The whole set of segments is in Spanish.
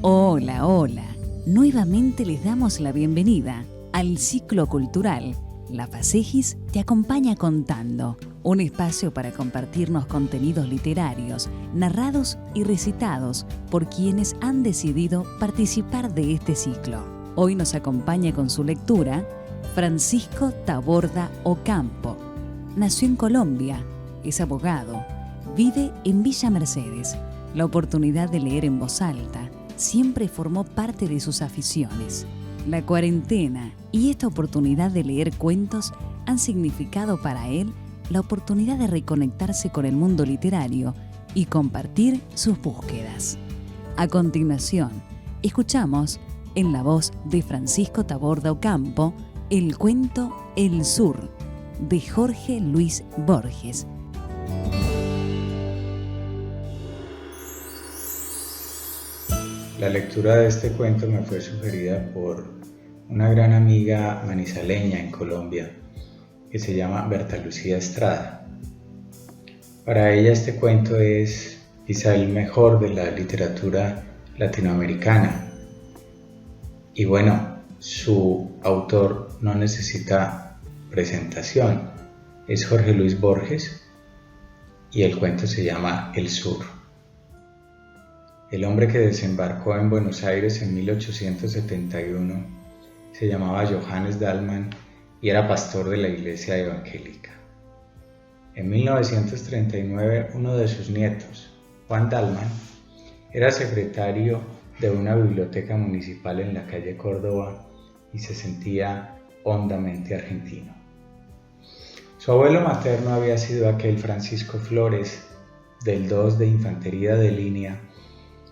Hola, hola. Nuevamente les damos la bienvenida al ciclo cultural La Pasejis te acompaña contando, un espacio para compartirnos contenidos literarios, narrados y recitados por quienes han decidido participar de este ciclo. Hoy nos acompaña con su lectura Francisco Taborda Ocampo. Nació en Colombia, es abogado, vive en Villa Mercedes. La oportunidad de leer en voz alta siempre formó parte de sus aficiones. La cuarentena y esta oportunidad de leer cuentos han significado para él la oportunidad de reconectarse con el mundo literario y compartir sus búsquedas. A continuación, escuchamos, en la voz de Francisco Taborda Ocampo, el cuento El Sur, de Jorge Luis Borges. La lectura de este cuento me fue sugerida por una gran amiga manizaleña en Colombia que se llama Berta Lucía Estrada. Para ella este cuento es quizá el mejor de la literatura latinoamericana. Y bueno, su autor no necesita presentación, es Jorge Luis Borges y el cuento se llama El Sur. El hombre que desembarcó en Buenos Aires en 1871 se llamaba Johannes Dallmann y era pastor de la iglesia evangélica. En 1939, uno de sus nietos, Juan Dallmann, era secretario de una biblioteca municipal en la calle Córdoba y se sentía hondamente argentino. Su abuelo materno había sido aquel Francisco Flores, del 2 de Infantería de Línea,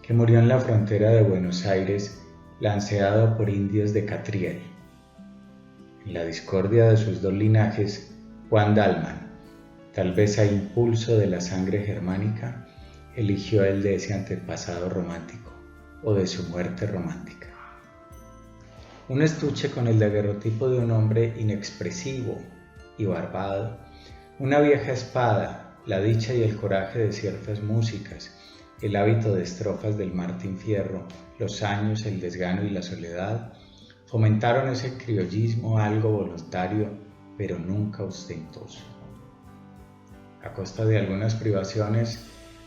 que murió en la frontera de Buenos Aires, lanceado por indios de Catriel. En la discordia de sus dos linajes, Juan Dallmann, tal vez a impulso de la sangre germánica, eligió el de ese antepasado romántico, o de su muerte romántica. Un estuche con el daguerrotipo de un hombre inexpresivo y barbado, una vieja espada, la dicha y el coraje de ciertas músicas, el hábito de estrofas del Martín Fierro, los años, el desgano y la soledad, fomentaron ese criollismo algo voluntario, pero nunca ostentoso. A costa de algunas privaciones,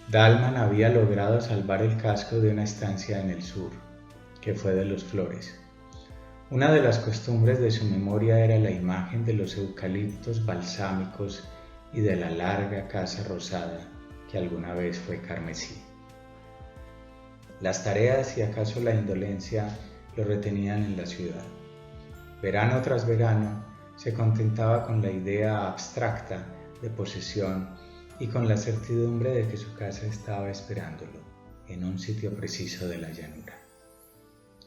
Dallmann había logrado salvar el casco de una estancia en el sur, que fue de los Flores. Una de las costumbres de su memoria era la imagen de los eucaliptos balsámicos y de la larga casa rosada que alguna vez fue carmesí. Las tareas y acaso la indolencia lo retenían en la ciudad. Verano tras verano se contentaba con la idea abstracta de posesión y con la certidumbre de que su casa estaba esperándolo en un sitio preciso de la llanura.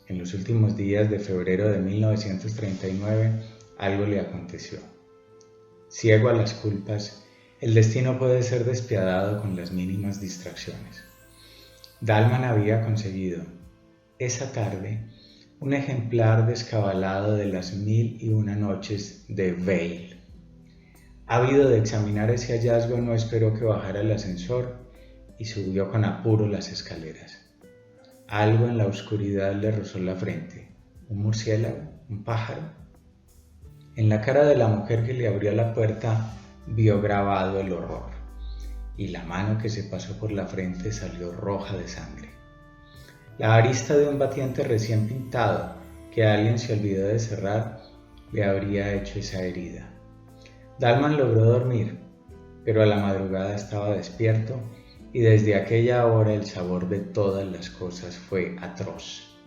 En los últimos días de febrero de 1939 algo le aconteció. Ciego a las culpas, el destino puede ser despiadado con las mínimas distracciones. Dallmann había conseguido, esa tarde, un ejemplar descabalado de las 1001 noches de Weil. Ávido de examinar ese hallazgo, no esperó que bajara el ascensor y subió con apuro las escaleras. Algo en la oscuridad le rozó la frente. ¿Un murciélago? ¿Un pájaro? En la cara de la mujer que le abrió la puerta vio grabado el horror, y la mano que se pasó por la frente salió roja de sangre. La arista de un batiente recién pintado que alguien se olvidó de cerrar le habría hecho esa herida. Dallmann logró dormir, pero a la madrugada estaba despierto y desde aquella hora el sabor de todas las cosas fue atroz.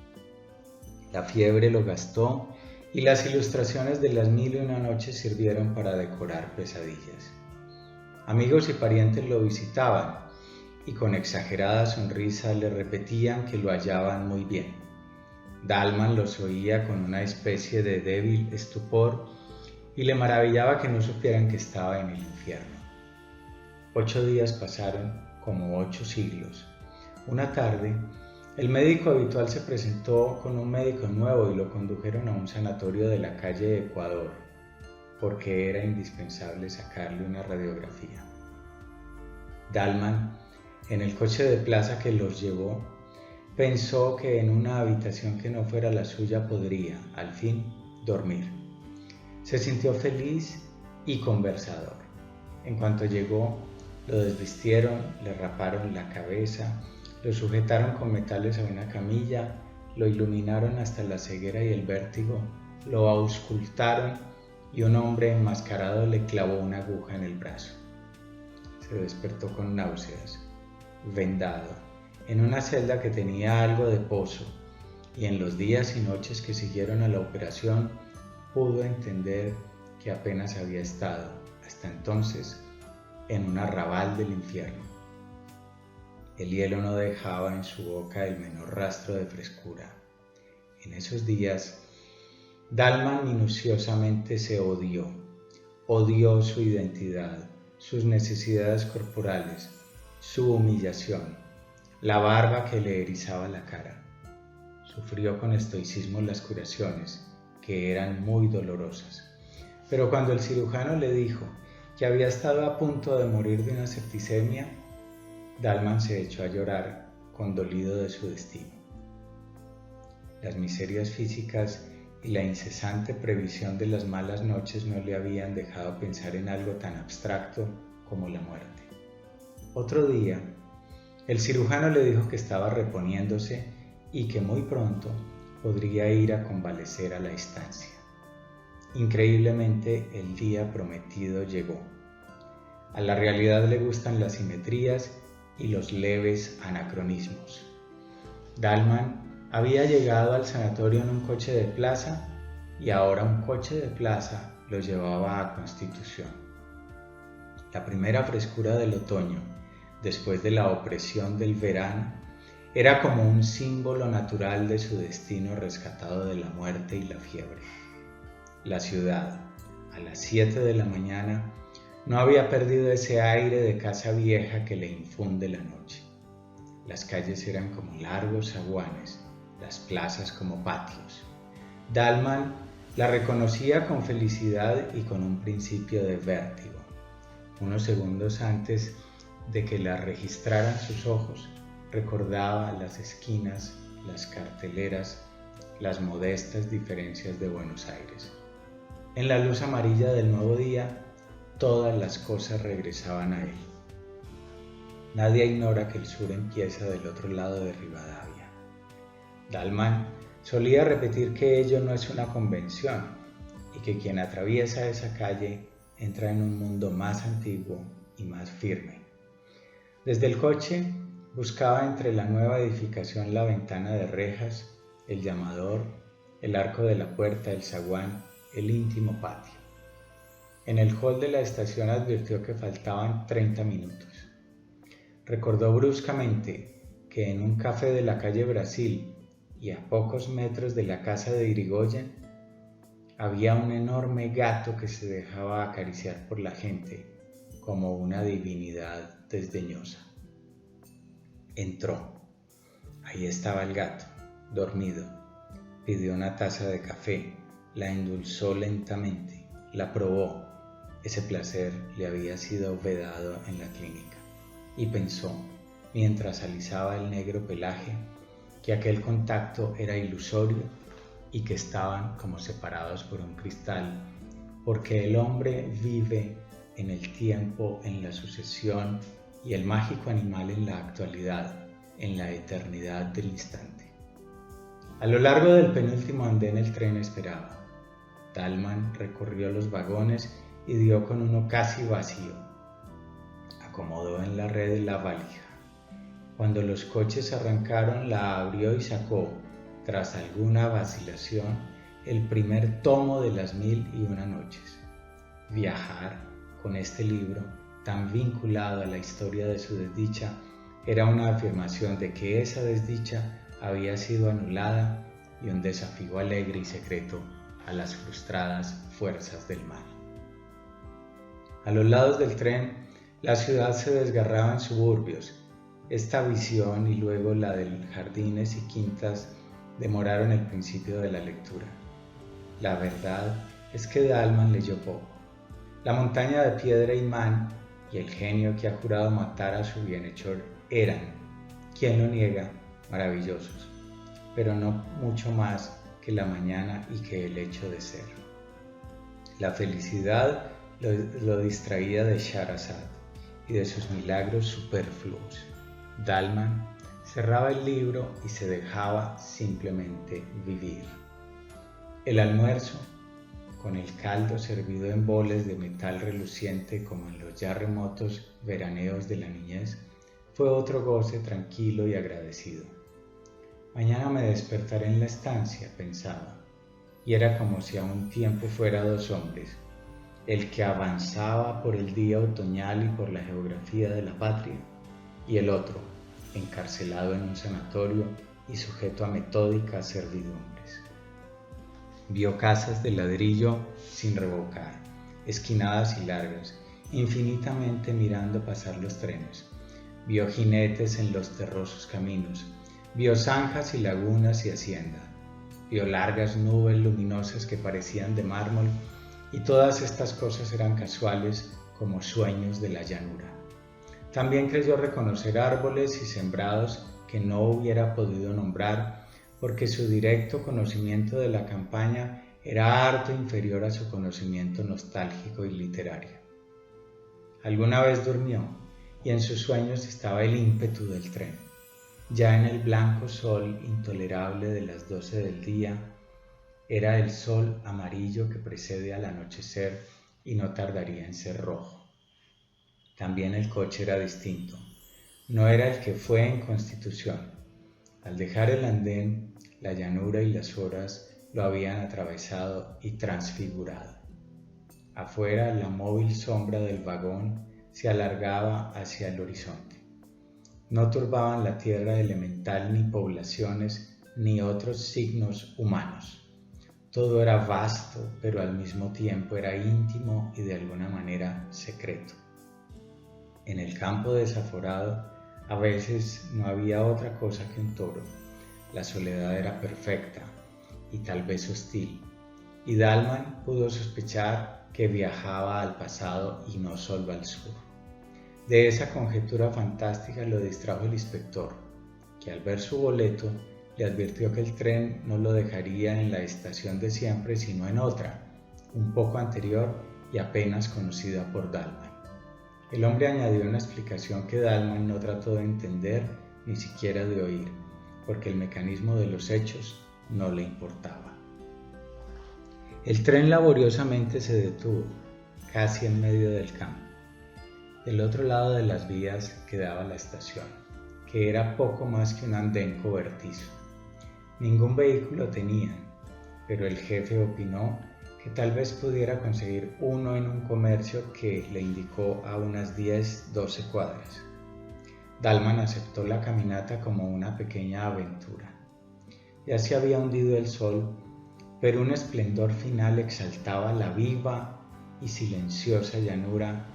La fiebre lo gastó y las ilustraciones de las 1001 noches sirvieron para decorar pesadillas. Amigos y parientes lo visitaban y con exagerada sonrisa le repetían que lo hallaban muy bien. Dallmann los oía con una especie de débil estupor y le maravillaba que no supieran que estaba en el infierno. 8 días pasaron como 8 siglos. Una tarde, el médico habitual se presentó con un médico nuevo y lo condujeron a un sanatorio de la calle Ecuador, porque era indispensable sacarle una radiografía. Dallmann, en el coche de plaza que los llevó, pensó que en una habitación que no fuera la suya podría, al fin, dormir. Se sintió feliz y conversador. En cuanto llegó, lo desvistieron, le raparon la cabeza, lo sujetaron con metales a una camilla, lo iluminaron hasta la ceguera y el vértigo, lo auscultaron y un hombre enmascarado le clavó una aguja en el brazo. Se despertó con náuseas, vendado, en una celda que tenía algo de pozo, y en los días y noches que siguieron a la operación pudo entender que apenas había estado, hasta entonces, en un arrabal del infierno. El hielo no dejaba en su boca el menor rastro de frescura. En esos días, Dalman minuciosamente se odió su identidad, sus necesidades corporales, su humillación, la barba que le erizaba la cara. Sufrió con estoicismo las curaciones, que eran muy dolorosas. Pero cuando el cirujano le dijo que había estado a punto de morir de una septicemia, Dalman se echó a llorar, condolido de su destino. Las miserias físicas y la incesante previsión de las malas noches no le habían dejado pensar en algo tan abstracto como la muerte. Otro día, el cirujano le dijo que estaba reponiéndose y que muy pronto podría ir a convalecer a la estancia. Increíblemente, el día prometido llegó. A la realidad le gustan las simetrías y los leves anacronismos. Dalman había llegado al sanatorio en un coche de plaza y ahora un coche de plaza lo llevaba a Constitución. La primera frescura del otoño, después de la opresión del verano, era como un símbolo natural de su destino rescatado de la muerte y la fiebre. La ciudad, a las 7 de la mañana, no había perdido ese aire de casa vieja que le infunde la noche. Las calles eran como largos zaguanes, las plazas como patios. Dalman la reconocía con felicidad y con un principio de vértigo. Unos segundos antes de que la registraran sus ojos, recordaba las esquinas, las carteleras, las modestas diferencias de Buenos Aires. En la luz amarilla del nuevo día, todas las cosas regresaban a él. Nadie ignora que el sur empieza del otro lado de Rivadavia. Dalman solía repetir que ello no es una convención y que quien atraviesa esa calle entra en un mundo más antiguo y más firme. Desde el coche buscaba entre la nueva edificación la ventana de rejas, el llamador, el arco de la puerta, el zaguán, el íntimo patio. En el hall de la estación advirtió que faltaban 30 minutos. Recordó bruscamente que en un café de la calle Brasil y a pocos metros de la casa de Irigoyen había un enorme gato que se dejaba acariciar por la gente como una divinidad desdeñosa. Entró. Ahí estaba el gato, dormido. Pidió una taza de café, la endulzó lentamente, la probó. Ese placer le había sido vedado en la clínica. Y pensó, mientras alisaba el negro pelaje, que aquel contacto era ilusorio y que estaban como separados por un cristal, porque el hombre vive en el tiempo, en la sucesión, y el mágico animal en la actualidad, en la eternidad del instante. A lo largo del penúltimo andén el tren esperaba. Dalman recorrió los vagones y dio con uno casi vacío. Acomodó en la red la valija. Cuando los coches arrancaron, la abrió y sacó, tras alguna vacilación, el primer tomo de las 1001 noches. Viajar, con este libro, tan vinculado a la historia de su desdicha, era una afirmación de que esa desdicha había sido anulada y un desafío alegre y secreto a las frustradas fuerzas del mal. A los lados del tren, la ciudad se desgarraba en suburbios. Esta visión y luego la de jardines y quintas demoraron el principio de la lectura. La verdad es que Dalman leyó poco. La montaña de piedra imán y el genio que ha jurado matar a su bienhechor eran, ¿quién lo niega?, maravillosos, pero no mucho más que la mañana y que el hecho de ser. La felicidad lo distraía de Shahrazad y de sus milagros superfluos. Dalman cerraba el libro y se dejaba simplemente vivir. El almuerzo, con el caldo servido en boles de metal reluciente como en los ya remotos veraneos de la niñez, fue otro goce tranquilo y agradecido. Mañana me despertaré en la estancia, pensaba, y era como si a un tiempo fuera dos hombres, el que avanzaba por el día otoñal y por la geografía de la patria, y el otro, encarcelado en un sanatorio y sujeto a metódicas servidumbres. Vio casas de ladrillo sin revocar, esquinadas y largas, infinitamente mirando pasar los trenes. Vio jinetes en los terrosos caminos, vio zanjas y lagunas y hacienda, vio largas nubes luminosas que parecían de mármol, y todas estas cosas eran casuales como sueños de la llanura. También creyó reconocer árboles y sembrados que no hubiera podido nombrar, porque su directo conocimiento de la campaña era harto inferior a su conocimiento nostálgico y literario. Alguna vez durmió, y en sus sueños estaba el ímpetu del tren. Ya en el blanco sol intolerable de las 12 del día, era el sol amarillo que precede al anochecer y no tardaría en ser rojo. También el coche era distinto. No era el que fue en Constitución. Al dejar el andén, la llanura y las horas lo habían atravesado y transfigurado. Afuera, la móvil sombra del vagón se alargaba hacia el horizonte. No turbaban la tierra elemental ni poblaciones ni otros signos humanos. Todo era vasto, pero al mismo tiempo era íntimo y de alguna manera secreto. En el campo desaforado, a veces no había otra cosa que un toro. La soledad era perfecta y tal vez hostil, y Dalman pudo sospechar que viajaba al pasado y no solo al sur. De esa conjetura fantástica lo distrajo el inspector, que al ver su boleto le advirtió que el tren no lo dejaría en la estación de siempre, sino en otra, un poco anterior y apenas conocida por Dalman. El hombre añadió una explicación que Dalman no trató de entender ni siquiera de oír, porque el mecanismo de los hechos no le importaba. El tren laboriosamente se detuvo, casi en medio del campo. Del otro lado de las vías quedaba la estación, que era poco más que un andén cobertizo. Ningún vehículo tenían, pero el jefe opinó que tal vez pudiera conseguir uno en un comercio que le indicó a unas 10-12 cuadras. Dalman aceptó la caminata como una pequeña aventura. Ya se había hundido el sol, pero un esplendor final exaltaba la viva y silenciosa llanura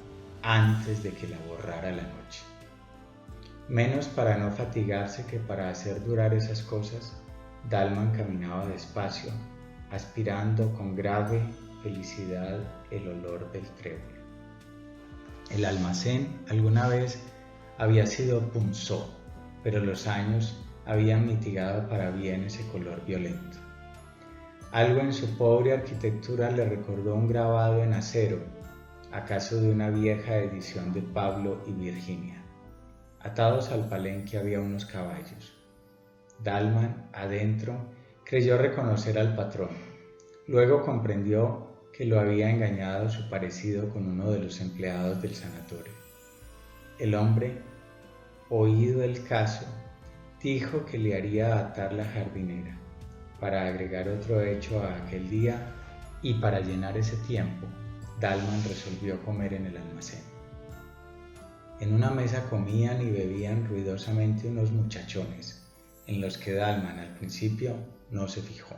antes de que la borrara la noche. Menos para no fatigarse que para hacer durar esas cosas, Dalman caminaba despacio, aspirando con grave felicidad el olor del trébol. El almacén alguna vez había sido punzó, pero los años habían mitigado para bien ese color violento. Algo en su pobre arquitectura le recordó un grabado en acero, acaso de una vieja edición de Pablo y Virginia. Atados al palenque había unos caballos. Dalman, adentro, creyó reconocer al patrón. Luego comprendió que lo había engañado su parecido con uno de los empleados del sanatorio. El hombre, oído el caso, dijo que le haría atar la jardinera, para agregar otro hecho a aquel día, y para llenar ese tiempo, Dalman resolvió comer en el almacén. En una mesa comían y bebían ruidosamente unos muchachones, en los que Dalman al principio no se fijó.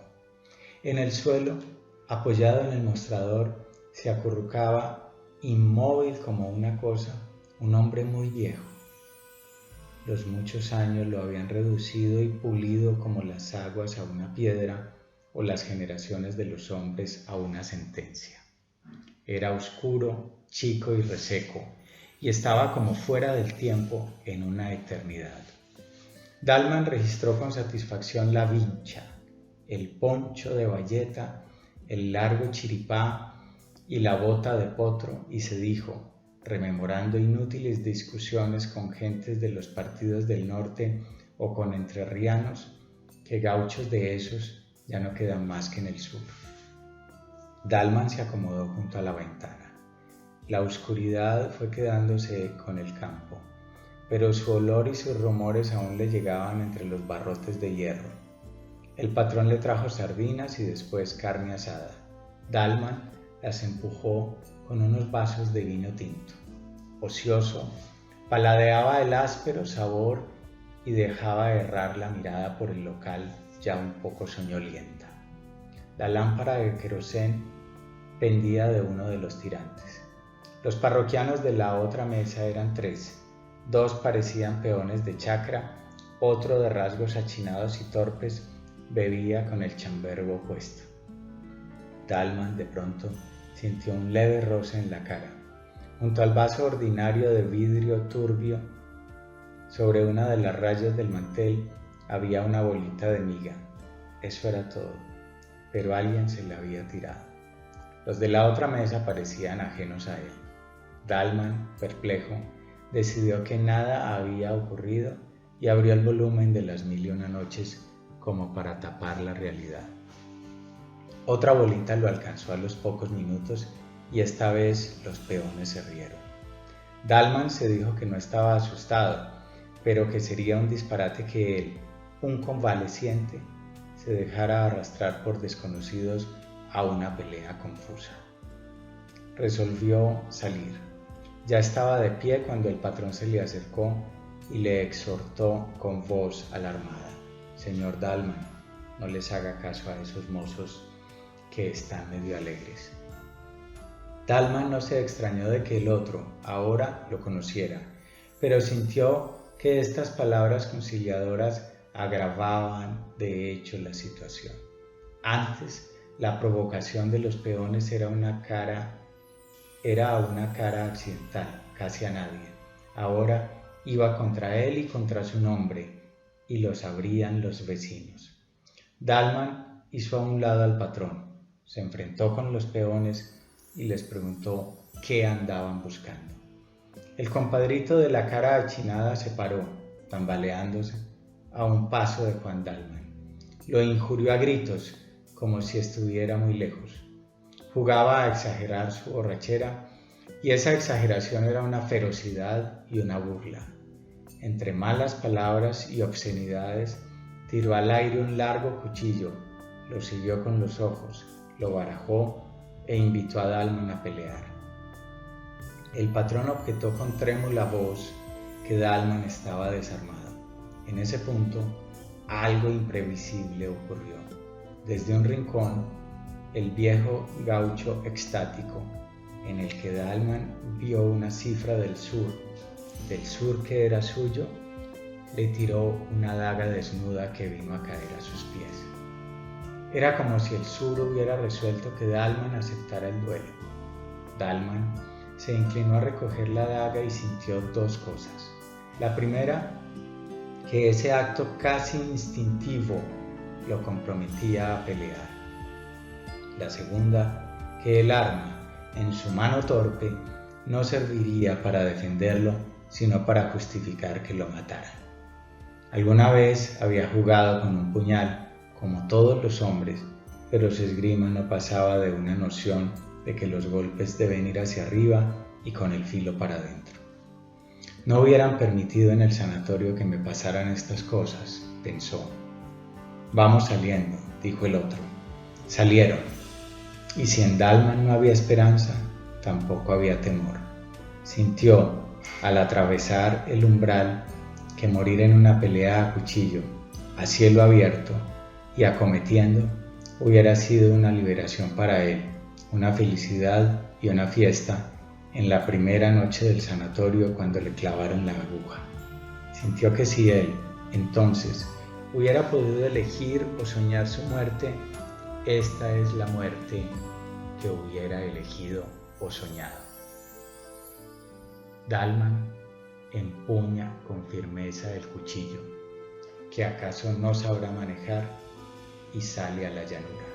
En el suelo, apoyado en el mostrador, se acurrucaba, inmóvil como una cosa, un hombre muy viejo. Los muchos años lo habían reducido y pulido como las aguas a una piedra o las generaciones de los hombres a una sentencia. Era oscuro, chico y reseco, y estaba como fuera del tiempo en una eternidad. Dalman registró con satisfacción la vincha, el poncho de bayeta, el largo chiripá y la bota de potro y se dijo, rememorando inútiles discusiones con gentes de los partidos del norte o con entrerrianos, que gauchos de esos ya no quedan más que en el sur. Dalman se acomodó junto a la ventana. La oscuridad fue quedándose con el campo, pero su olor y sus rumores aún le llegaban entre los barrotes de hierro. El patrón le trajo sardinas y después carne asada. Dalman las empujó con unos vasos de vino tinto. Ocioso, paladeaba el áspero sabor y dejaba errar la mirada por el local ya un poco soñolienta. La lámpara de querosén pendía de uno de los tirantes. Los parroquianos de la otra mesa eran 3. 2 parecían peones de chacra, otro de rasgos achinados y torpes bebía con el chambergo puesto. Dalman de pronto sintió un leve roce en la cara. Junto al vaso ordinario de vidrio turbio, sobre una de las rayas del mantel, había una bolita de miga. Eso era todo, pero alguien se la había tirado. Los de la otra mesa parecían ajenos a él. Dalman, perplejo, decidió que nada había ocurrido y abrió el volumen de Las Mil y Una Noches como para tapar la realidad. Otra bolita lo alcanzó a los pocos minutos y esta vez los peones se rieron. Dalman se dijo que no estaba asustado, pero que sería un disparate que él, un convaleciente, se dejara arrastrar por desconocidos a una pelea confusa. Resolvió salir. Ya estaba de pie cuando el patrón se le acercó y le exhortó con voz alarmada: «Señor Dalman, no les haga caso a esos mozos que están medio alegres». Dalman no se extrañó de que el otro ahora lo conociera, pero sintió que estas palabras conciliadoras agravaban de hecho la situación. Antes, la provocación de los peones era una cara accidental, casi a nadie. Ahora iba contra él y contra su nombre, y lo sabrían los vecinos. Dalman hizo a un lado al patrón, se enfrentó con los peones y les preguntó qué andaban buscando. El compadrito de la cara achinada se paró, tambaleándose, a un paso de Juan Dalman. Lo injurió a gritos, como si estuviera muy lejos. Jugaba a exagerar su borrachera, y esa exageración era una ferocidad y una burla. Entre malas palabras y obscenidades, tiró al aire un largo cuchillo, lo siguió con los ojos, lo barajó e invitó a Dalman a pelear. El patrón objetó con trémula voz que Dalman estaba desarmado. En ese punto, algo imprevisible ocurrió. Desde un rincón, el viejo gaucho extático, en el que Dalman vio una cifra del sur que era suyo, le tiró una daga desnuda que vino a caer a sus pies. Era como si el sur hubiera resuelto que Dalman aceptara el duelo. Dalman se inclinó a recoger la daga y sintió 2 cosas. La primera, que ese acto casi instintivo lo comprometía a pelear. La segunda, que el arma, en su mano torpe, no serviría para defenderlo, sino para justificar que lo matara. Alguna vez había jugado con un puñal, como todos los hombres, pero su esgrima no pasaba de una noción de que los golpes deben ir hacia arriba y con el filo para adentro. No hubieran permitido en el sanatorio que me pasaran estas cosas, pensó. «Vamos saliendo», dijo el otro. Salieron, y si en Dalman no había esperanza, tampoco había temor. Sintió, al atravesar el umbral, que morir en una pelea a cuchillo, a cielo abierto y acometiendo, hubiera sido una liberación para él, una felicidad y una fiesta en la primera noche del sanatorio cuando le clavaron la aguja. Sintió que si él, entonces, hubiera podido elegir o soñar su muerte, esta es la muerte que hubiera elegido o soñado. Dalman empuña con firmeza el cuchillo. que acaso no sabrá manejar y sale a la llanura.